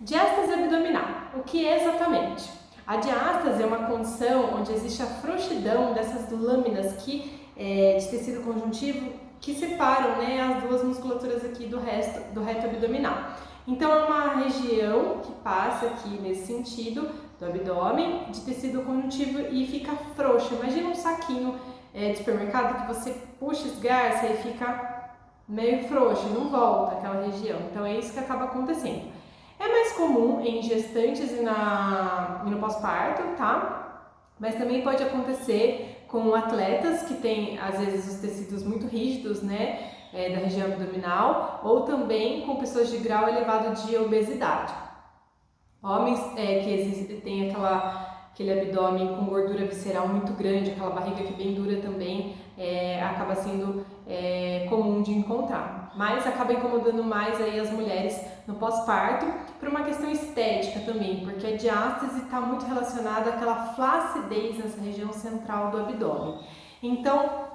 Diástase abdominal, o que é exatamente? A diástase é uma condição onde existe a frouxidão dessas lâminas de tecido conjuntivo que separam, né, as duas musculaturas aqui do reto abdominal. Então é uma região que passa aqui nesse sentido do abdômen de tecido conjuntivo e fica frouxa. Imagina um saquinho de supermercado que você puxa, esgarça e fica meio frouxo, não volta aquela região. Então é isso que acaba acontecendo. É mais comum em gestantes e no pós-parto, tá? Mas também pode acontecer com atletas que têm, às vezes, os tecidos muito rígidos, né, da região abdominal, ou também com pessoas de grau elevado de obesidade. Homens que têm aquele abdômen com gordura visceral muito grande, aquela barriga que é bem dura também, acaba sendo comum de encontrar. Mas acaba incomodando mais aí as mulheres no pós-parto, por uma questão estética também, porque a diástase está muito relacionada àquela flacidez nessa região central do abdômen. Então,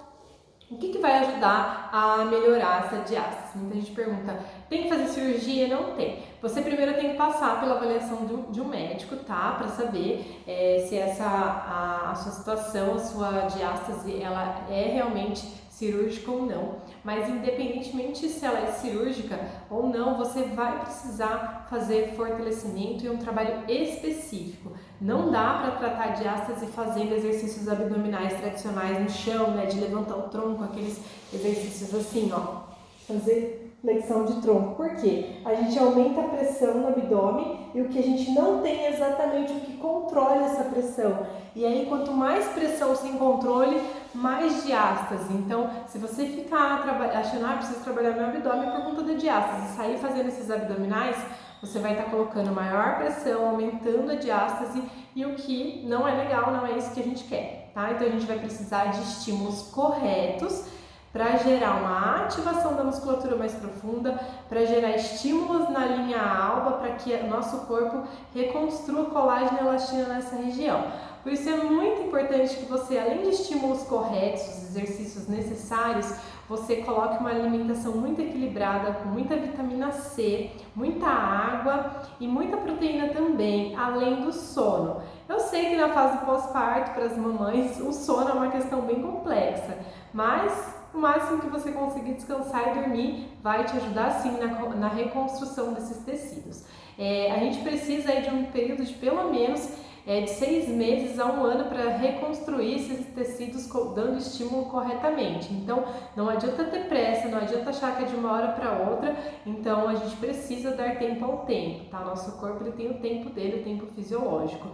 o que vai ajudar a melhorar essa diástase? Muita gente pergunta, tem que fazer cirurgia? Não tem. Você primeiro tem que passar pela avaliação de um médico, tá? Para saber se a sua situação, a sua diástase, ela é realmente cirúrgica ou não. Mas independentemente se ela é cirúrgica ou não, você vai precisar fazer fortalecimento e um trabalho específico. Não dá para tratar a diástase fazendo exercícios abdominais tradicionais no chão, né, de levantar o tronco, aqueles exercícios assim, ó, fazer flexão de tronco. Por quê? A gente aumenta a pressão no abdômen e o que a gente não tem é exatamente o que controle essa pressão. E aí, quanto mais pressão sem controle, mais diástase. Então, se você ficar achando, preciso trabalhar meu abdômen por conta da diástase, sair fazendo esses abdominais, você vai estar colocando maior pressão, aumentando a diástase, e o que não é legal, não é isso que a gente quer, tá? Então a gente vai precisar de estímulos corretos para gerar uma ativação da musculatura mais profunda, para gerar estímulos na linha alba, para que o nosso corpo reconstrua colágeno e elastina nessa região. Por isso é muito importante que você, além de estímulos corretos, os exercícios necessários, você coloque uma alimentação muito equilibrada, com muita vitamina C, muita água e muita proteína também, além do sono. Eu sei que na fase pós-parto, para as mamães, o sono é uma questão bem complexa, mas o máximo que você conseguir descansar e dormir vai te ajudar sim na reconstrução desses tecidos. A gente precisa aí de um período de pelo menos de 6 meses a 1 ano para reconstruir esses tecidos dando estímulo corretamente. Então não adianta ter pressa, não adianta achar que é de uma hora para outra, então a gente precisa dar tempo ao tempo, tá? Nosso corpo ele tem o tempo dele, o tempo fisiológico.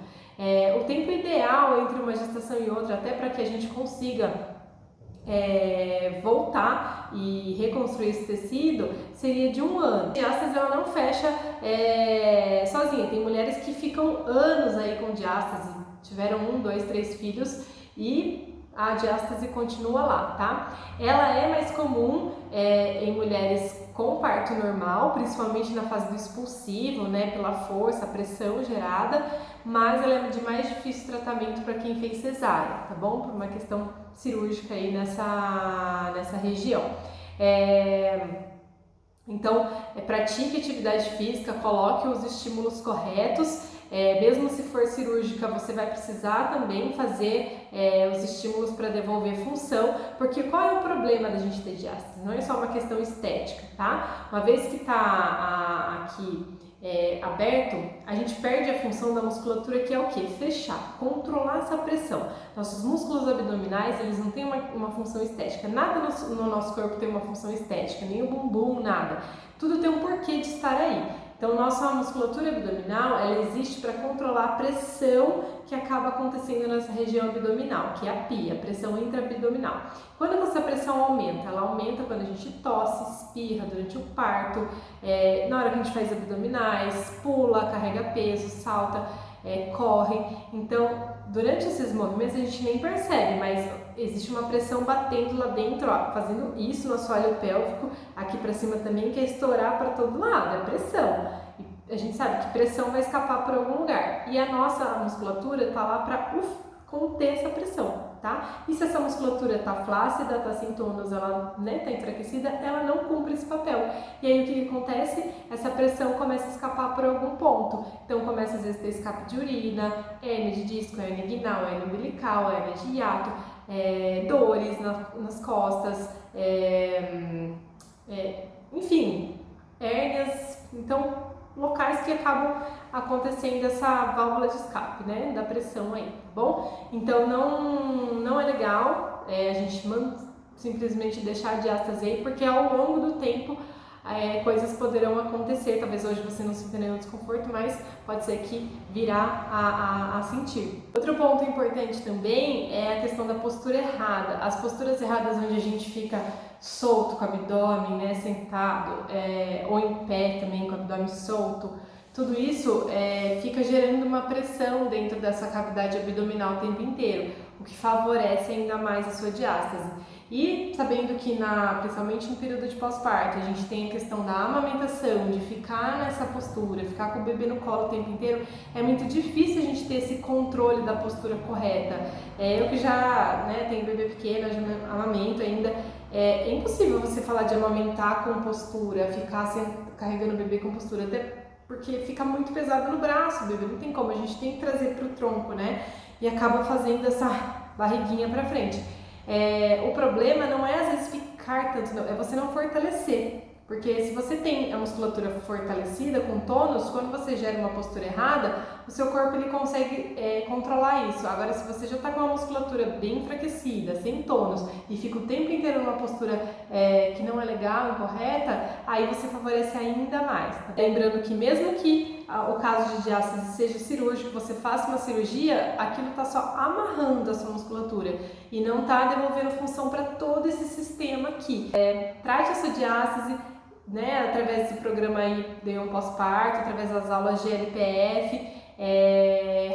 O tempo ideal entre uma gestação e outra, até para que a gente consiga voltar e reconstruir esse tecido, seria de 1 ano. A diástase ela não fecha sozinha, tem mulheres que ficam anos aí com diástase, tiveram 1, 2, 3 filhos e a diástase continua lá, tá? Ela é mais comum em mulheres com parto normal, principalmente na fase do expulsivo, né, pela força, a pressão gerada, mas ela é de mais difícil tratamento para quem fez cesárea, tá bom? Por uma questão cirúrgica aí nessa região. Então, pratique atividade física, coloque os estímulos corretos. Mesmo se for cirúrgica, você vai precisar também fazer os estímulos para devolver função, porque qual é o problema da gente ter diástase? Não é só uma questão estética, tá? Uma vez que está aqui aberto, a gente perde a função da musculatura, que é o que? Fechar, controlar essa pressão. Nossos músculos abdominais, eles não têm uma função estética, nada no nosso corpo tem uma função estética, nem o bumbum, nada. Tudo tem um porquê de estar aí. Então, nossa musculatura abdominal, ela existe para controlar a pressão que acaba acontecendo nessa região abdominal, que é a PIA, a pressão intraabdominal. Quando essa pressão aumenta, ela aumenta quando a gente tosse, espirra durante o parto, na hora que a gente faz abdominais, pula, carrega peso, salta, corre. Então, durante esses movimentos a gente nem percebe, mas existe uma pressão batendo lá dentro, ó, fazendo isso no assoalho pélvico, aqui para cima também, que é estourar para todo lado, é pressão. E a gente sabe que pressão vai escapar por algum lugar. E a nossa musculatura tá lá para conter essa pressão, tá? E se essa musculatura tá flácida, tá sem tônus, ela, né, tá enfraquecida, ela não cumpre esse papel. E aí o que acontece? Essa pressão começa a escapar por algum ponto. às vezes ter escape de urina, hérnia de disco, hérnia inguinal, hérnia umbilical, hérnia de hiato, dores nas costas, enfim, hérnias, então locais que acabam acontecendo essa válvula de escape, né, da pressão aí, tá bom? Então não é legal a gente simplesmente deixar a diástase aí, porque ao longo do tempo coisas poderão acontecer. Talvez hoje você não sinta nenhum desconforto, mas pode ser que virá a sentir. Outro ponto importante também é a questão da postura errada. As posturas erradas onde a gente fica solto com o abdômen, né, sentado, ou em pé também com o abdômen solto, tudo isso fica gerando uma pressão dentro dessa cavidade abdominal o tempo inteiro, o que favorece ainda mais a sua diástase. E sabendo que principalmente no período de pós-parto, a gente tem a questão da amamentação, de ficar nessa postura, ficar com o bebê no colo o tempo inteiro, é muito difícil a gente ter esse controle da postura correta. Eu que já tenho bebê pequeno, já amamento ainda, é impossível você falar de amamentar com postura, ficar carregando o bebê com postura, até porque fica muito pesado no braço, o bebê não tem como, a gente tem que trazer para o tronco, né? E acaba fazendo essa barriguinha para frente. O problema não é às vezes ficar tanto, não, é você não fortalecer. Porque se você tem a musculatura fortalecida, com tônus, quando você gera uma postura errada, o seu corpo ele consegue controlar isso. Agora, se você já está com uma musculatura bem enfraquecida, sem tônus, e fica o tempo inteiro numa postura que não é legal, incorreta, aí você favorece ainda mais. Tá? Lembrando que mesmo que o caso de diástase seja cirúrgico, você faça uma cirurgia, aquilo está só amarrando a sua musculatura e não está devolvendo função para todo esse sistema aqui. Trate a sua diástase, através desse programa aí de um pós-parto, através das aulas de LPF,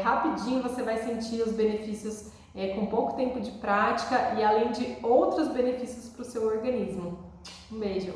rapidinho você vai sentir os benefícios com pouco tempo de prática e além de outros benefícios para o seu organismo. Um beijo!